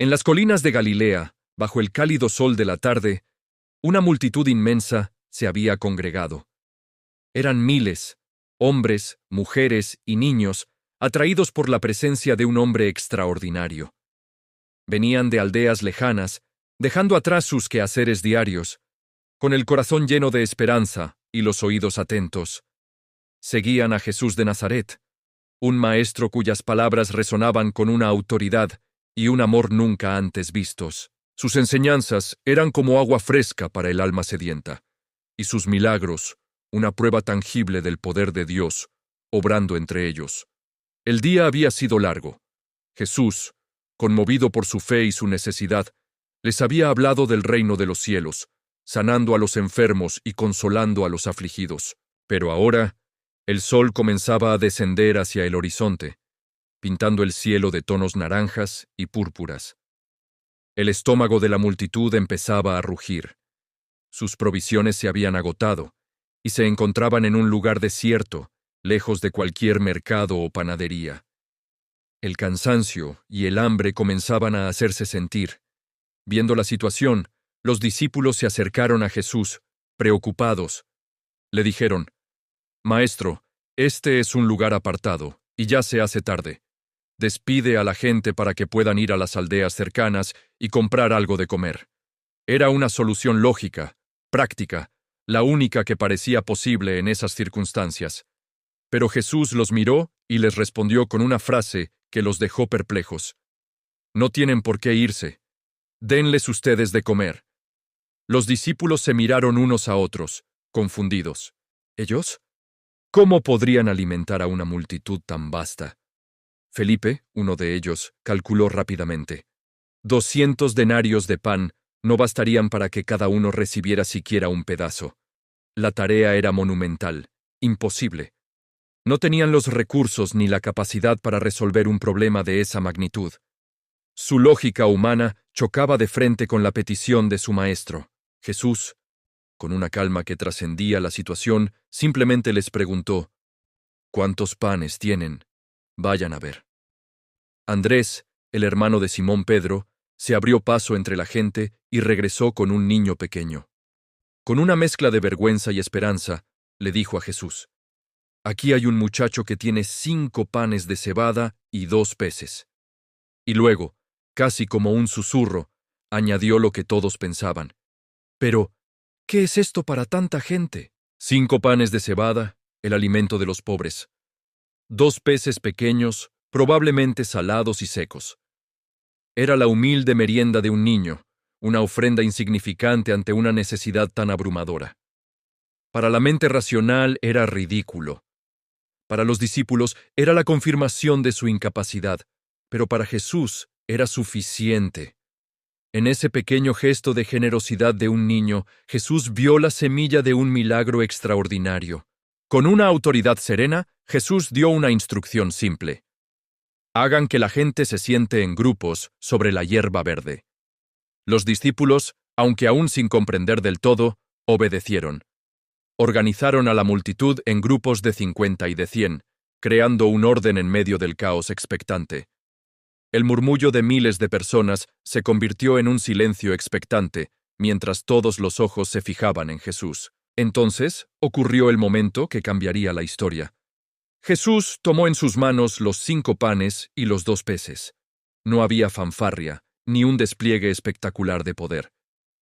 En las colinas de Galilea, bajo el cálido sol de la tarde, una multitud inmensa se había congregado. Eran miles, hombres, mujeres y niños, atraídos por la presencia de un hombre extraordinario. Venían de aldeas lejanas, dejando atrás sus quehaceres diarios, con el corazón lleno de esperanza y los oídos atentos. Seguían a Jesús de Nazaret, un maestro cuyas palabras resonaban con una autoridad y un amor nunca antes vistos. Sus enseñanzas eran como agua fresca para el alma sedienta, y sus milagros, una prueba tangible del poder de Dios, obrando entre ellos. El día había sido largo. Jesús, conmovido por su fe y su necesidad, les había hablado del reino de los cielos, sanando a los enfermos y consolando a los afligidos. Pero ahora, el sol comenzaba a descender hacia el horizonte, pintando el cielo de tonos naranjas y púrpuras. El estómago de la multitud empezaba a rugir. Sus provisiones se habían agotado, y se encontraban en un lugar desierto, lejos de cualquier mercado o panadería. El cansancio y el hambre comenzaban a hacerse sentir. Viendo la situación, los discípulos se acercaron a Jesús, preocupados. Le dijeron: «Maestro, este es un lugar apartado, y ya se hace tarde. Despide a la gente para que puedan ir a las aldeas cercanas y comprar algo de comer». Era una solución lógica, práctica, la única que parecía posible en esas circunstancias. Pero Jesús los miró y les respondió con una frase que los dejó perplejos. «No tienen por qué irse. Denles ustedes de comer». Los discípulos se miraron unos a otros, confundidos. ¿Ellos? ¿Cómo podrían alimentar a una multitud tan vasta? Felipe, uno de ellos, calculó rápidamente. 200 denarios de pan no bastarían para que cada uno recibiera siquiera un pedazo. La tarea era monumental, imposible. No tenían los recursos ni la capacidad para resolver un problema de esa magnitud. Su lógica humana chocaba de frente con la petición de su maestro. Jesús, con una calma que trascendía la situación, simplemente les preguntó: «¿Cuántos panes tienen? Vayan a ver». Andrés, el hermano de Simón Pedro, se abrió paso entre la gente y regresó con un niño pequeño. Con una mezcla de vergüenza y esperanza, le dijo a Jesús: «Aquí hay un muchacho que tiene 5 panes de cebada y 2 peces». Y luego, casi como un susurro, añadió lo que todos pensaban: «Pero, ¿qué es esto para tanta gente? 5 panes de cebada, el alimento de los pobres. 2 peces pequeños, probablemente salados y secos». Era la humilde merienda de un niño, una ofrenda insignificante ante una necesidad tan abrumadora. Para la mente racional era ridículo. Para los discípulos era la confirmación de su incapacidad, pero para Jesús era suficiente. En ese pequeño gesto de generosidad de un niño, Jesús vio la semilla de un milagro extraordinario. Con una autoridad serena, Jesús dio una instrucción simple: «Hagan que la gente se siente en grupos sobre la hierba verde». Los discípulos, aunque aún sin comprender del todo, obedecieron. Organizaron a la multitud en grupos de 50 y de 100, creando un orden en medio del caos expectante. El murmullo de miles de personas se convirtió en un silencio expectante, mientras todos los ojos se fijaban en Jesús. Entonces ocurrió el momento que cambiaría la historia. Jesús tomó en sus manos los 5 panes y los 2 peces. No había fanfarria, ni un despliegue espectacular de poder.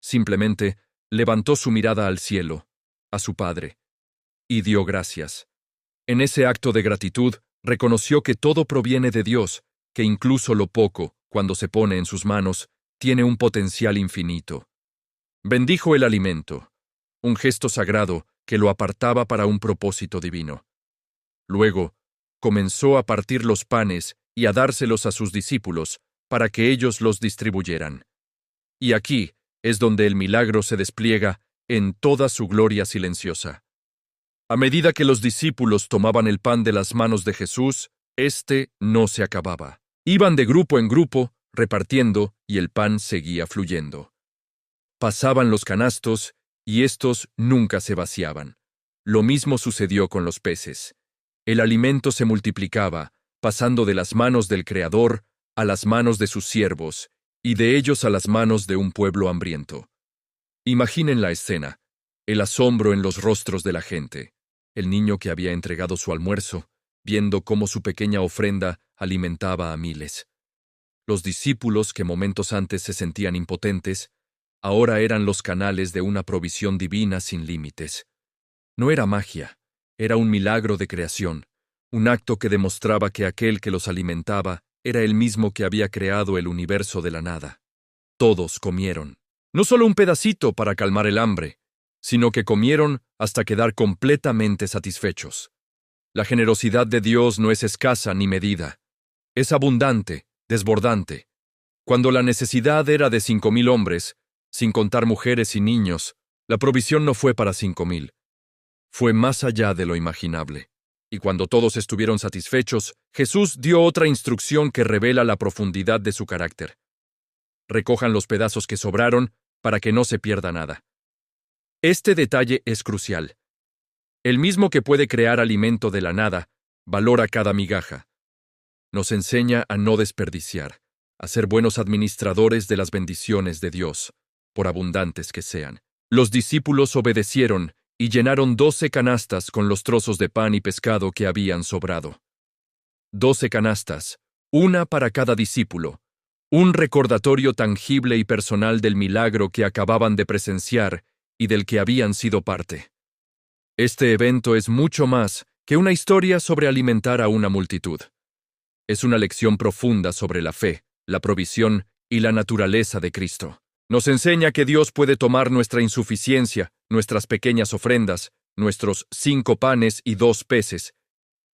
Simplemente levantó su mirada al cielo, a su Padre, y dio gracias. En ese acto de gratitud, reconoció que todo proviene de Dios, que incluso lo poco, cuando se pone en sus manos, tiene un potencial infinito. Bendijo el alimento, un gesto sagrado que lo apartaba para un propósito divino. Luego, comenzó a partir los panes y a dárselos a sus discípulos para que ellos los distribuyeran. Y aquí es donde el milagro se despliega en toda su gloria silenciosa. A medida que los discípulos tomaban el pan de las manos de Jesús, éste no se acababa. Iban de grupo en grupo, repartiendo, y el pan seguía fluyendo. Pasaban los canastos, y estos nunca se vaciaban. Lo mismo sucedió con los peces. El alimento se multiplicaba, pasando de las manos del Creador a las manos de sus siervos, y de ellos a las manos de un pueblo hambriento. Imaginen la escena, el asombro en los rostros de la gente, el niño que había entregado su almuerzo, viendo cómo su pequeña ofrenda alimentaba a miles. Los discípulos que momentos antes se sentían impotentes, ahora eran los canales de una provisión divina sin límites. No era magia, era un milagro de creación, un acto que demostraba que aquel que los alimentaba era el mismo que había creado el universo de la nada. Todos comieron. No solo un pedacito para calmar el hambre, sino que comieron hasta quedar completamente satisfechos. La generosidad de Dios no es escasa ni medida. Es abundante, desbordante. Cuando la necesidad era de 5,000 hombres, sin contar mujeres y niños, la provisión no fue para 5,000. Fue más allá de lo imaginable. Y cuando todos estuvieron satisfechos, Jesús dio otra instrucción que revela la profundidad de su carácter. Recojan los pedazos que sobraron para que no se pierda nada. Este detalle es crucial. El mismo que puede crear alimento de la nada, valora cada migaja. Nos enseña a no desperdiciar, a ser buenos administradores de las bendiciones de Dios, por abundantes que sean. Los discípulos obedecieron y llenaron 12 canastas con los trozos de pan y pescado que habían sobrado. 12 canastas, una para cada discípulo, un recordatorio tangible y personal del milagro que acababan de presenciar y del que habían sido parte. Este evento es mucho más que una historia sobre alimentar a una multitud. Es una lección profunda sobre la fe, la provisión y la naturaleza de Cristo. Nos enseña que Dios puede tomar nuestra insuficiencia, nuestras pequeñas ofrendas, nuestros 5 panes y 2 peces,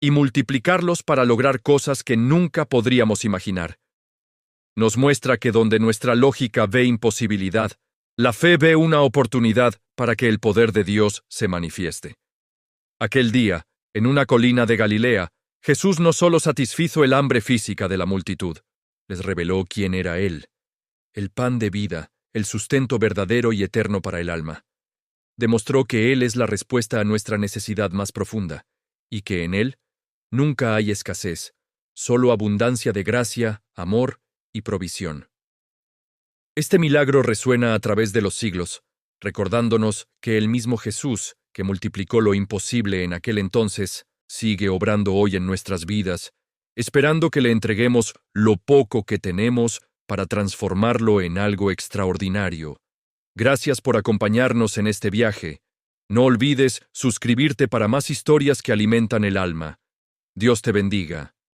y multiplicarlos para lograr cosas que nunca podríamos imaginar. Nos muestra que donde nuestra lógica ve imposibilidad, la fe ve una oportunidad para que el poder de Dios se manifieste. Aquel día, en una colina de Galilea, Jesús no solo satisfizo el hambre física de la multitud, les reveló quién era Él, el pan de vida, el sustento verdadero y eterno para el alma. Demostró que Él es la respuesta a nuestra necesidad más profunda, y que en Él nunca hay escasez, solo abundancia de gracia, amor y provisión. Este milagro resuena a través de los siglos, recordándonos que el mismo Jesús, que multiplicó lo imposible en aquel entonces, sigue obrando hoy en nuestras vidas, esperando que le entreguemos lo poco que tenemos para transformarlo en algo extraordinario. Gracias por acompañarnos en este viaje. No olvides suscribirte para más historias que alimentan el alma. Dios te bendiga.